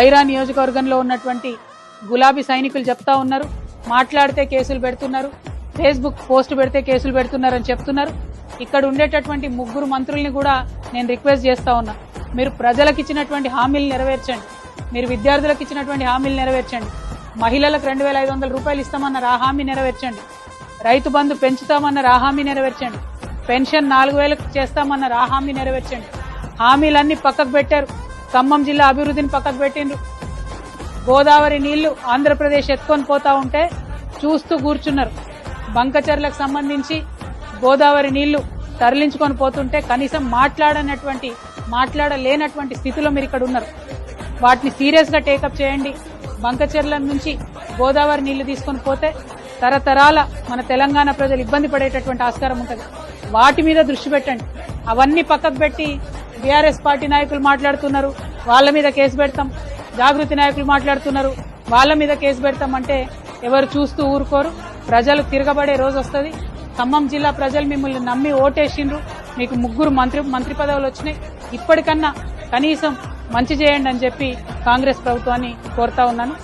ఐరా నియోజకవర్గంలో ఉన్నటువంటి గులాబీ సైనికులు చెప్తా ఉన్నారు, మాట్లాడితే కేసులు పెడుతున్నారు, ఫేస్బుక్ పోస్ట్ పెడితే కేసులు పెడుతున్నారని చెప్తున్నారు. ఇక్కడ ఉండేటటువంటి ముగ్గురు మంత్రుల్ని కూడా నేను రిక్వెస్ట్ చేస్తా ఉన్నా, మీరు ప్రజలకు ఇచ్చినటువంటి హామీలు నెరవేర్చండి, మీరు విద్యార్థులకు ఇచ్చినటువంటి హామీలు నెరవేర్చండి, మహిళలకు 2500 రూపాయలు ఇస్తామన్నారు ఆ హామీ నెరవేర్చండి, రైతు బంధు పెంచుతామన్నారు ఆ హామీ నెరవేర్చండి, పెన్షన్ 4000 చేస్తామన్నారు ఆ హామీ నెరవేర్చండి. హామీలన్నీ పక్కకు పెట్టారు. ఖమ్మం జిల్లా అభివృద్ధిని పక్కకు పెట్టిండ్రు. గోదావరి నీళ్లు ఆంధ్రప్రదేశ్ ఎత్తుకొని పోతా ఉంటే చూస్తూ కూర్చున్నారు. బంకచర్లకు సంబంధించి గోదావరి నీళ్లు తరలించుకొని పోతుంటే కనీసం మాట్లాడలేనటువంటి స్థితిలో మీరు ఇక్కడ ఉన్నారు. వాటిని సీరియస్ గా టేకప్ చేయండి. బంకచర్ల నుంచి గోదావరి నీళ్లు తీసుకొని పోతే తరతరాల మన తెలంగాణ ప్రజలు ఇబ్బంది పడేటటువంటి ఆస్కారం ఉంటుంది. వాటి మీద దృష్టి పెట్టండి. అవన్నీ పక్కకు పెట్టి బీఆర్ఎస్ పార్టీ నాయకులు మాట్లాడుతున్నారు, వాళ్ళ మీద కేసు పెడతాం, జాగృతి నాయకులు మాట్లాడుతున్నారు, వాళ్ళ మీద కేసు పెడతాం అంటే ఎవరు చూస్తూ ఊరుకోరు. ప్రజలు తిరగబడే రోజు వస్తుంది. ఖమ్మం జిల్లా ప్రజలు మిమ్మల్ని నమ్మి ఓటేసిండ్రు. మీకు 3 మంత్రి పదవులు వచ్చినాయి. ఇప్పటికన్నా కనీసం మంచి చేయండి అని చెప్పి కాంగ్రెస్ ప్రభుత్వాన్ని కోరుతా ఉన్నాను.